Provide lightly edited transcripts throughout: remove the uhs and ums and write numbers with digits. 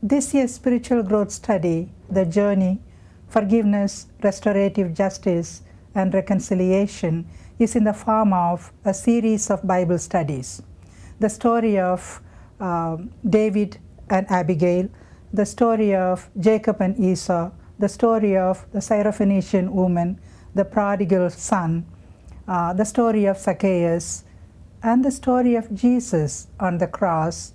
This year's spiritual growth study, The Journey, Forgiveness, Restorative Justice, and Reconciliation, is in the form of a series of Bible studies. The story of David and Abigail, the story of Jacob and Esau, the story of the Syrophoenician woman, the prodigal son, the story of Zacchaeus, and the story of Jesus on the cross,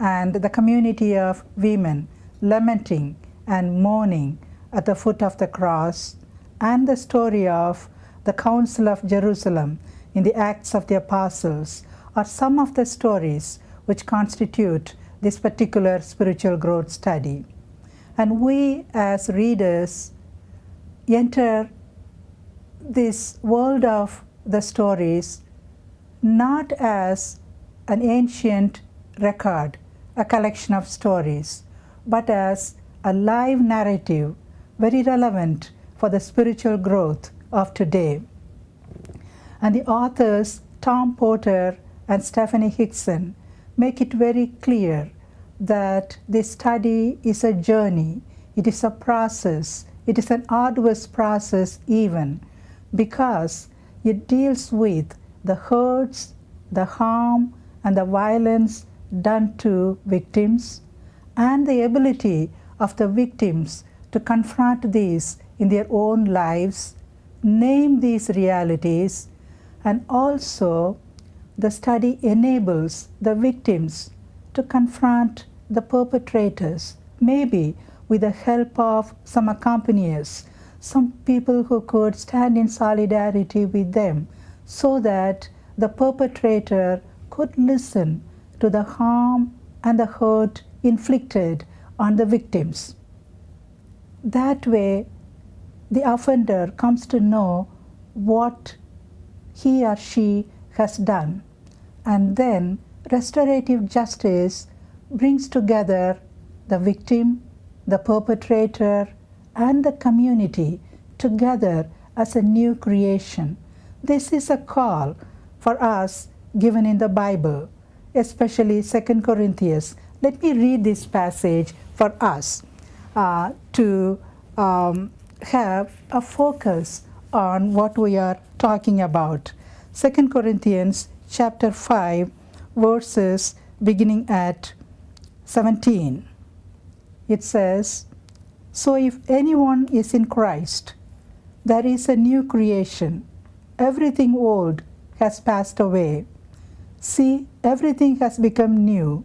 and the community of women lamenting and mourning at the foot of the cross, and the story of the Council of Jerusalem in the Acts of the Apostles are some of the stories which constitute this particular spiritual growth study. And we as readers enter this world of the stories not as an ancient record, a collection of stories, but as a live narrative, very relevant for the spiritual growth of today. And the authors Tom Porter and Stephanie Hickson make it very clear that this study is a journey, it is a process, it is an arduous process even, because it deals with the hurts, the harm, and the violence done to victims, and the ability of the victims to confront these in their own lives, name these realities, and also the study enables the victims to confront the perpetrators, maybe with the help of some accompaniers, some people who could stand in solidarity with them, so that the perpetrator could listen to the harm and the hurt inflicted on the victims. That way, the offender comes to know what he or she has done. And then restorative justice brings together the victim, the perpetrator, and the community together as a new creation. This is a call for us given in the Bible, especially 2 Corinthians. Let me read this passage for us to have a focus on what we are talking about. 2 Corinthians chapter 5, verses beginning at 17. It says, "So if anyone is in Christ, there is a new creation. Everything old has passed away. See, everything has become new.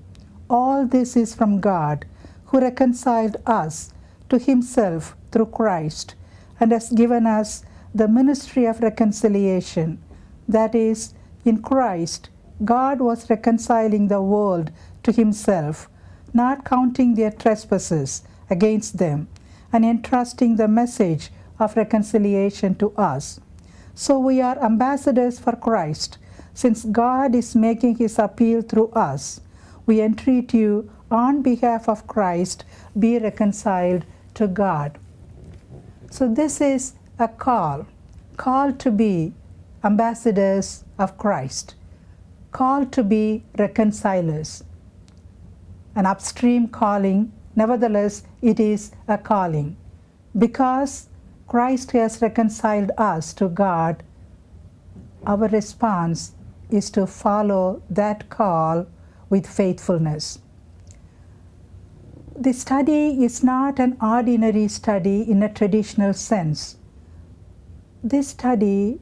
All this is from God, who reconciled us to himself through Christ, and has given us the ministry of reconciliation. That is, in Christ, God was reconciling the world to himself, not counting their trespasses against them, and entrusting the message of reconciliation to us. So we are ambassadors for Christ, since God is making his appeal through us. We entreat you on behalf of Christ, be reconciled to God." So this is a call to be ambassadors of Christ, called to be reconcilers. An upstream calling, nevertheless, it is a calling. Because Christ has reconciled us to God, our response is to follow that call with faithfulness. The study is not an ordinary study in a traditional sense. This study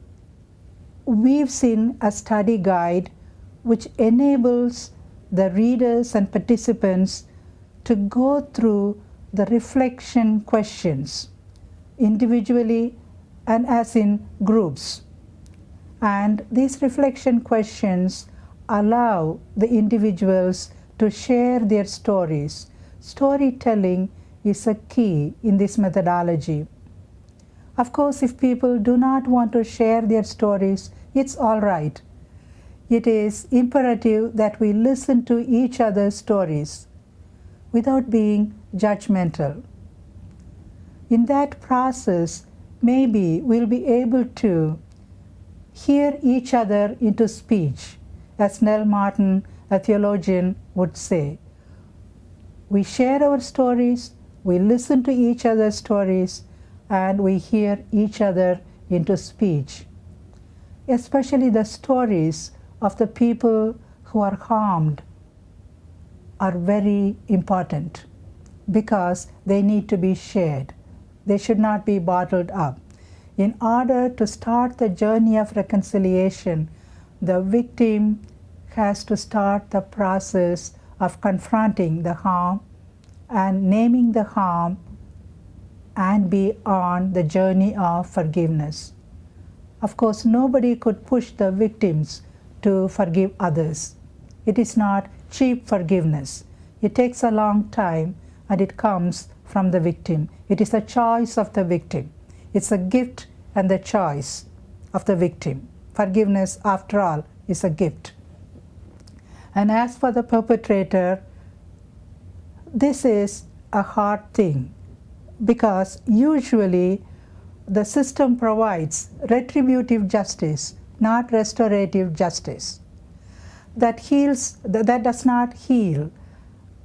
weaves in a study guide which enables the readers and participants to go through the reflection questions individually and as in groups. And these reflection questions allow the individuals to share their stories. Storytelling is a key in this methodology. Of course, if people do not want to share their stories, it's all right. It is imperative that we listen to each other's stories without being judgmental. In that process, maybe we'll be able to hear each other into speech, as Nell Martin, a theologian, would say. We share our stories, we listen to each other's stories, and we hear each other into speech. Especially the stories of the people who are harmed are very important because they need to be shared. They should not be bottled up. In order to start the journey of reconciliation, the victim has to start the process of confronting the harm and naming the harm and be on the journey of forgiveness. Of course, nobody could push the victims to forgive others. It is not cheap forgiveness. It takes a long time and it comes from the victim. It is a choice of the victim. It's a gift and the choice of the victim. Forgiveness, after all, is a gift. And as for the perpetrator, this is a hard thing because usually the system provides retributive justice, not restorative justice. That does not heal.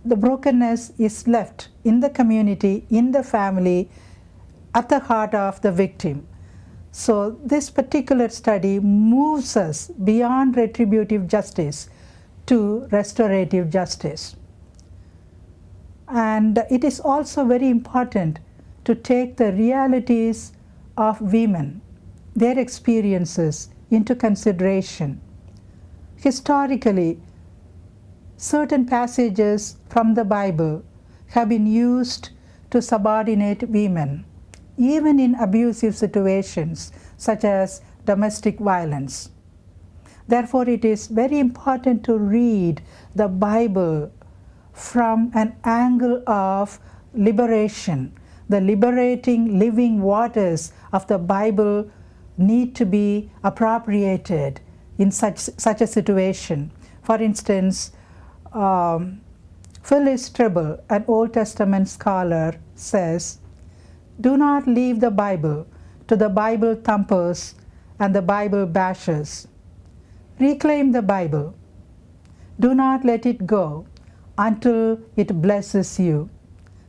The brokenness is left in the community, in the family, at the heart of the victim. So this particular study moves us beyond retributive justice to restorative justice. And it is also very important to take the realities of women, their experiences, into consideration. Historically, certain passages from the Bible have been used to subordinate women, even in abusive situations such as domestic violence. Therefore, it is very important to read the Bible from an angle of liberation. The liberating living waters of the Bible need to be appropriated in such a situation. For instance, Phyllis Tribble, an Old Testament scholar, says, "Do not leave the Bible to the Bible thumpers and the Bible bashers. Reclaim the Bible. Do not let it go until it blesses you."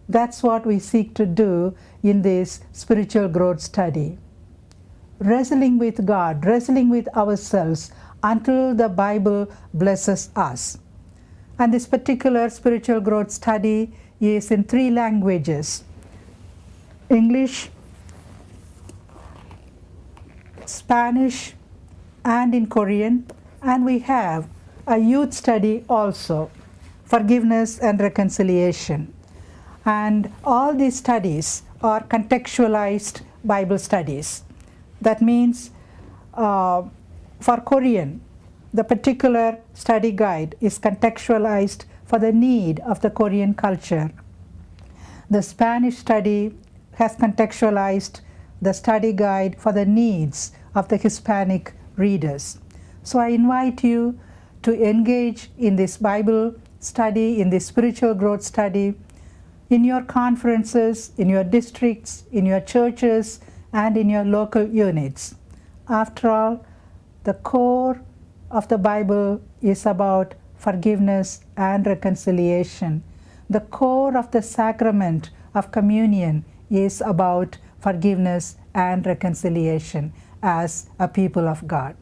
That's what we seek to do in this spiritual growth study. Wrestling with God, wrestling with ourselves until the Bible blesses us. And this particular spiritual growth study is in 3 languages: English, Spanish, and in Korean. And we have a youth study also, Forgiveness and Reconciliation. And all these studies are contextualized Bible studies. That means for Korean, the particular study guide is contextualized for the need of the Korean culture. The Spanish study has contextualized the study guide for the needs of the Hispanic readers. So I invite you to engage in this Bible study, in this spiritual growth study, in your conferences, in your districts, in your churches, and in your local units. After all, the core of the Bible is about forgiveness and reconciliation. The core of the sacrament of communion is about forgiveness and reconciliation as a people of God.